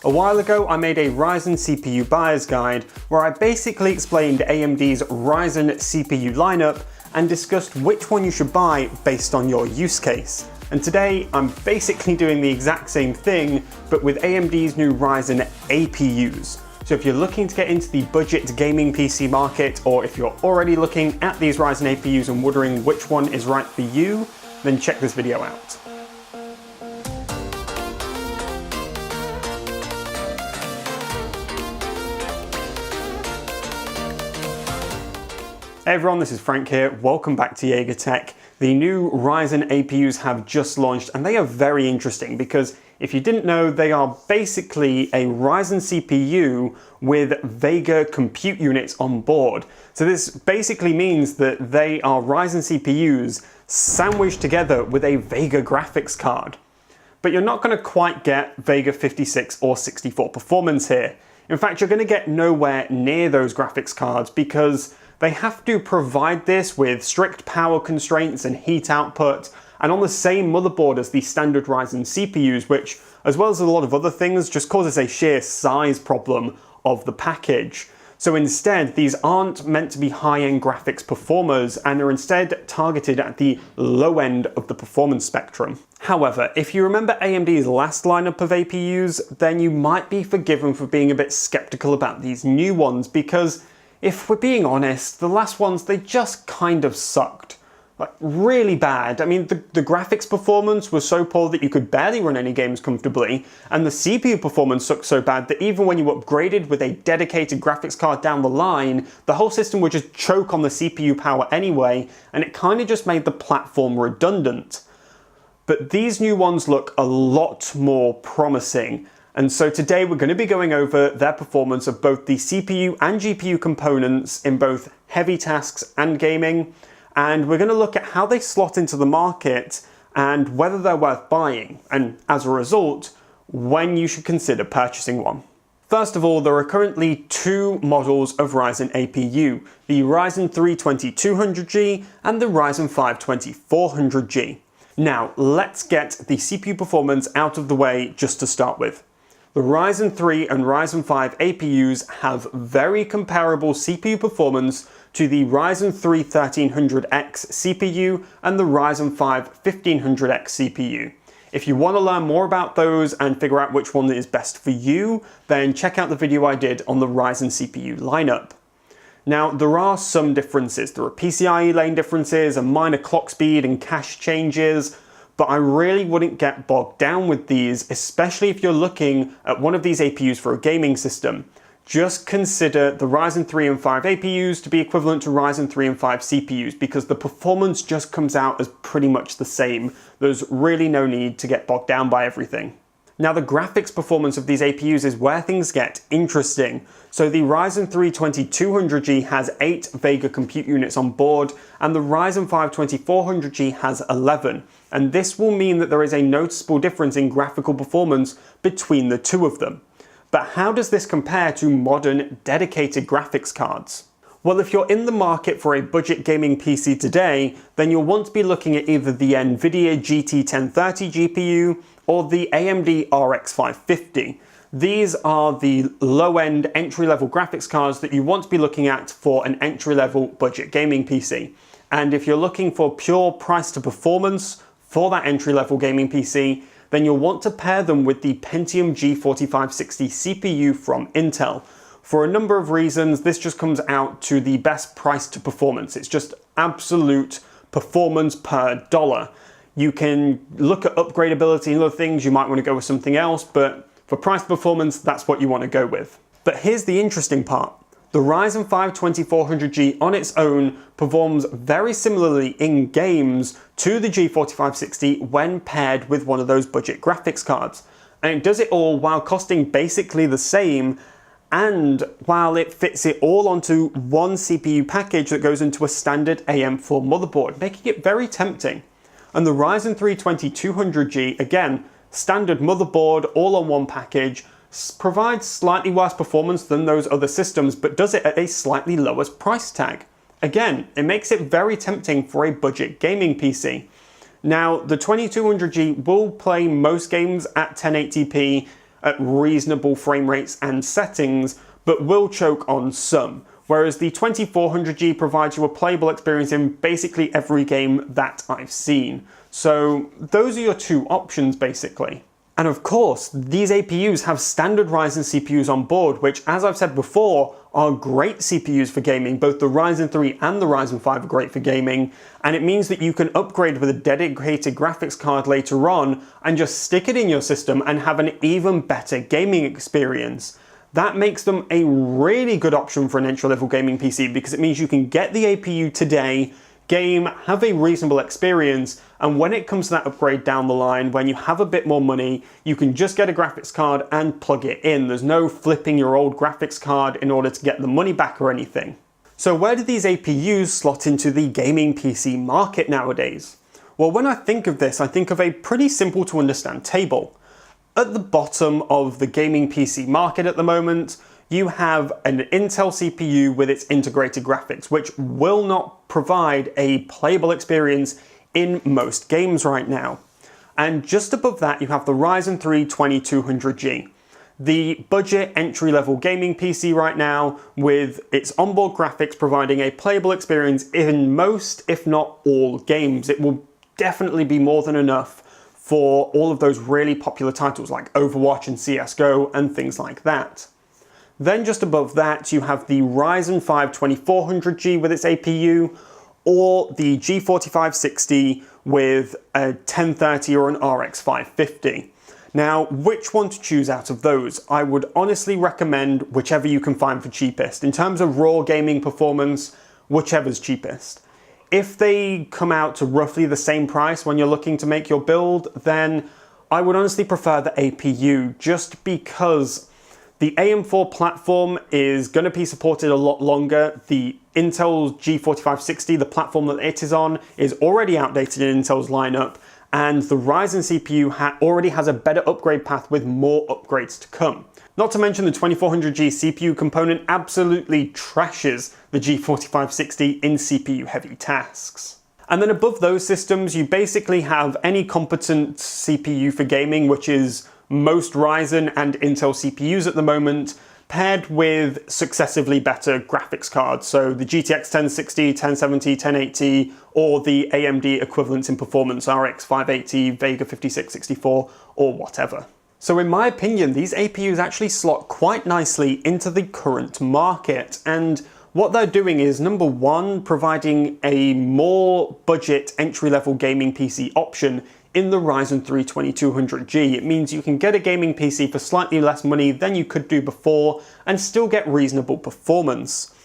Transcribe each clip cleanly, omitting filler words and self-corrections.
A while ago, I made a Ryzen CPU buyer's guide where I basically explained AMD's Ryzen CPU lineup and discussed which one you should buy based on your use case. And today, I'm basically doing the exact same thing, but with AMD's new Ryzen APUs. So if you're looking to get into the budget gaming PC market, or if you're already looking at these Ryzen APUs and wondering which one is right for you, then check this video out. Hey everyone, this is Frank here. Welcome back to Jaeger Tech. The new Ryzen APUs have just launched and they are very interesting because if you didn't know, they are basically a Ryzen CPU with Vega compute units on board. So this basically means that they are Ryzen CPUs sandwiched together with a Vega graphics card. But you're not going to quite get Vega 56 or 64 performance here. In fact, you're going to get nowhere near those graphics cards because they have to provide this with strict power constraints and heat output, and on the same motherboard as the standard Ryzen CPUs, which, as well as a lot of other things, just causes a sheer size problem of the package. So instead, these aren't meant to be high-end graphics performers and are instead targeted at the low end of the performance spectrum. However, if you remember AMD's last lineup of APUs, then you might be forgiven for being a bit skeptical about these new ones because, if we're being honest, the last ones, they just kind of sucked. Like, really bad. I mean, the graphics performance was so poor that you could barely run any games comfortably, and the CPU performance sucked so bad that even when you upgraded with a dedicated graphics card down the line, the whole system would just choke on the CPU power anyway, and it kind of just made the platform redundant. But these new ones look a lot more promising. And so today we're going to be going over their performance of both the CPU and GPU components in both heavy tasks and gaming, and we're going to look at how they slot into the market and whether they're worth buying, and as a result, when you should consider purchasing one. First of all, there are currently two models of Ryzen APU, the Ryzen 3 2200G and the Ryzen 5 2400G. Now, let's get the CPU performance out of the way just to start with. The Ryzen 3 and Ryzen 5 APUs have very comparable CPU performance to the Ryzen 3 1300X CPU and the Ryzen 5 1500X CPU. If you want to learn more about those and figure out which one is best for you, then check out the video I did on the Ryzen CPU lineup. Now, there are some differences. There are PCIe lane differences and minor clock speed and cache changes, but I really wouldn't get bogged down with these, especially if you're looking at one of these APUs for a gaming system. Just consider the Ryzen 3 and 5 APUs to be equivalent to Ryzen 3 and 5 CPUs because the performance just comes out as pretty much the same. There's really no need to get bogged down by everything. Now, the graphics performance of these APUs is where things get interesting. So the Ryzen 3 2200G has 8 Vega compute units on board, and the Ryzen 5 2400G has 11. And this will mean that there is a noticeable difference in graphical performance between the two of them. But how does this compare to modern dedicated graphics cards? Well, if you're in the market for a budget gaming PC today, then you'll want to be looking at either the NVIDIA GT 1030 GPU or the AMD RX 550. These are the low-end entry-level graphics cards that you want to be looking at for an entry-level budget gaming PC. And if you're looking for pure price to performance for that entry-level gaming PC, then you'll want to pair them with the Pentium G4560 CPU from Intel. For a number of reasons, this just comes out to the best price to performance. It's just absolute performance per dollar. You can look at upgradability and other things, you might want to go with something else, but for price performance, that's what you want to go with. But here's the interesting part. The Ryzen 5 2400G on its own performs very similarly in games to the G4560 when paired with one of those budget graphics cards. And it does it all while costing basically the same, and while it fits it all onto one CPU package that goes into a standard AM4 motherboard, making it very tempting. And the Ryzen 3 2200G, again, standard motherboard, all on one package, provides slightly worse performance than those other systems, but does it at a slightly lower price tag. Again, it makes it very tempting for a budget gaming PC. Now, the 2200G will play most games at 1080p at reasonable frame rates and settings, but will choke on some. Whereas the 2400G provides you a playable experience in basically every game that I've seen. So those are your two options basically. And of course, these APUs have standard Ryzen CPUs on board, which, as I've said before, are great CPUs for gaming. Both the Ryzen 3 and the Ryzen 5 are great for gaming, and it means that you can upgrade with a dedicated graphics card later on and just stick it in your system and have an even better gaming experience. That makes them a really good option for an entry-level gaming PC because it means you can get the APU today, game, have a reasonable experience, and when it comes to that upgrade down the line, when you have a bit more money, you can just get a graphics card and plug it in. There's no flipping your old graphics card in order to get the money back or anything. So where do these APUs slot into the gaming PC market nowadays? Well, when I think of this, I think of a pretty simple to understand table. At the bottom of the gaming PC market at the moment, you have an Intel CPU with its integrated graphics, which will not provide a playable experience in most games right now. And just above that, you have the Ryzen 3 2200G, the budget entry-level gaming PC right now with its onboard graphics providing a playable experience in most, if not all, games. It will definitely be more than enough for all of those really popular titles like Overwatch and CSGO and things like that. Then just above that, you have the Ryzen 5 2400G with its APU, or the G4560 with a 1030 or an RX 550. Now, which one to choose out of those? I would honestly recommend whichever you can find for cheapest. In terms of raw gaming performance, whichever's cheapest. If they come out to roughly the same price when you're looking to make your build, then I would honestly prefer the APU, just because the AM4 platform is going to be supported a lot longer. The Intel G4560, the platform that it is on, is already outdated in Intel's lineup, and the Ryzen CPU already has a better upgrade path with more upgrades to come. Not to mention the 2400G CPU component absolutely trashes the G4560 in CPU heavy tasks. And then above those systems, you basically have any competent CPU for gaming, which is most Ryzen and Intel CPUs at the moment, paired with successively better graphics cards. So the GTX 1060, 1070, 1080, or the AMD equivalents in performance, RX 580, Vega 5664, or whatever. So in my opinion, these APUs actually slot quite nicely into the current market. And what they're doing is, number one, providing a more budget entry-level gaming PC option in the Ryzen 3 2200G. It means you can get a gaming PC for slightly less money than you could do before and still get reasonable performance.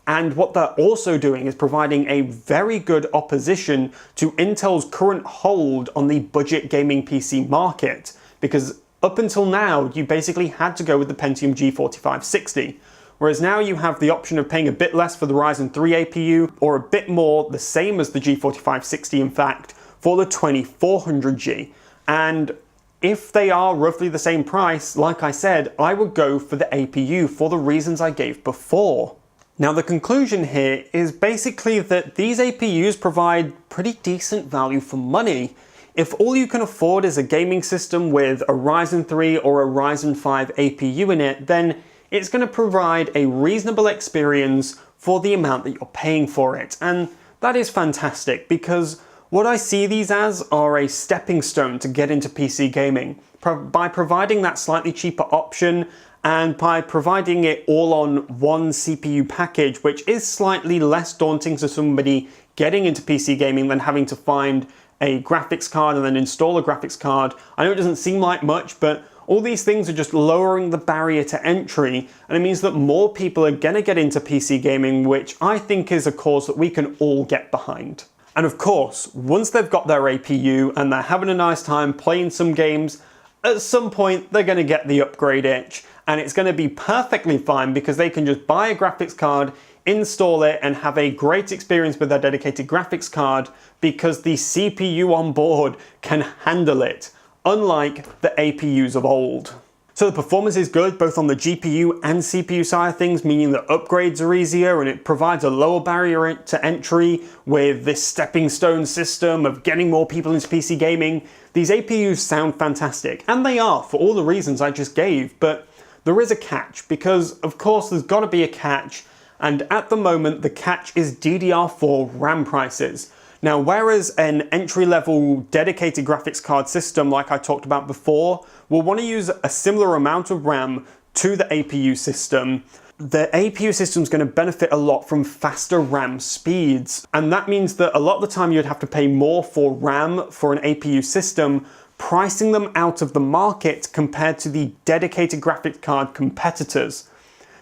And what they're also doing is providing a very good opposition to Intel's current hold on the budget gaming PC market, because up until now, you basically had to go with the Pentium G4560, whereas now you have the option of paying a bit less for the Ryzen 3 APU, or a bit more, the same as the G4560 in fact, for the 2400G. And if they are roughly the same price, like I said, I would go for the APU for the reasons I gave before. Now the conclusion here is basically that these APUs provide pretty decent value for money. If all you can afford is a gaming system with a Ryzen 3 or a Ryzen 5 APU in it, then it's going to provide a reasonable experience for the amount that you're paying for it. And that is fantastic, because what I see these as are a stepping stone to get into PC gaming. By providing that slightly cheaper option and by providing it all on one CPU package, which is slightly less daunting to somebody getting into PC gaming than having to find a graphics card and then install a graphics card. I know it doesn't seem like much, but all these things are just lowering the barrier to entry, and it means that more people are gonna get into PC gaming, which I think is a cause that we can all get behind. And of course, once they've got their APU and they're having a nice time playing some games, at some point they're gonna get the upgrade itch, and it's gonna be perfectly fine because they can just buy a graphics card, install it, and have a great experience with their dedicated graphics card because the CPU on board can handle it, unlike the APUs of old. So the performance is good both on the GPU and CPU side of things, meaning that upgrades are easier and it provides a lower barrier to entry with this stepping stone system of getting more people into PC gaming. These APUs sound fantastic, and they are for all the reasons I just gave, but there is a catch, because of course there's got to be a catch, and at the moment the catch is DDR4 RAM prices. Now, whereas an entry-level dedicated graphics card system like I talked about before will want to use a similar amount of RAM to the APU system, the APU system is going to benefit a lot from faster RAM speeds. And that means that a lot of the time you'd have to pay more for RAM for an APU system, pricing them out of the market compared to the dedicated graphics card competitors.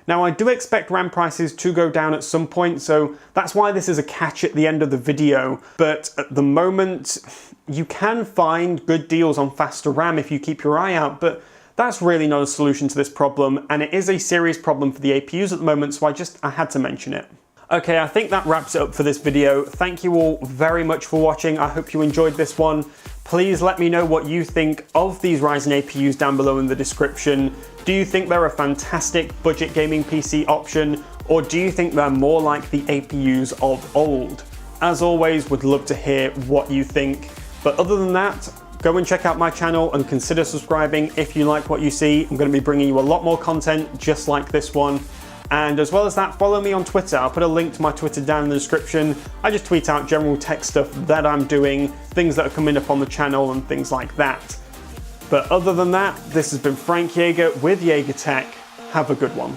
Now, I do expect RAM prices to go down at some point, so that's why this is a catch at the end of the video. But at the moment, you can find good deals on faster RAM if you keep your eye out, but that's really not a solution to this problem, and it is a serious problem for the APUs at the moment, so I had to mention it. Okay, I think that wraps it up for this video. Thank you all very much for watching. I hope you enjoyed this one. Please let me know what you think of these Ryzen APUs down below in the description. Do you think they're a fantastic budget gaming PC option, or do you think they're more like the APUs of old? As always, would love to hear what you think. But other than that, go and check out my channel and consider subscribing if you like what you see. I'm going to be bringing you a lot more content just like this one. And as well as that, follow me on Twitter. I'll put a link to my Twitter down in the description. I just tweet out general tech stuff that I'm doing, things that are coming up on the channel and things like that. But other than that, this has been Frank Jaeger with Jaeger Tech. Have a good one.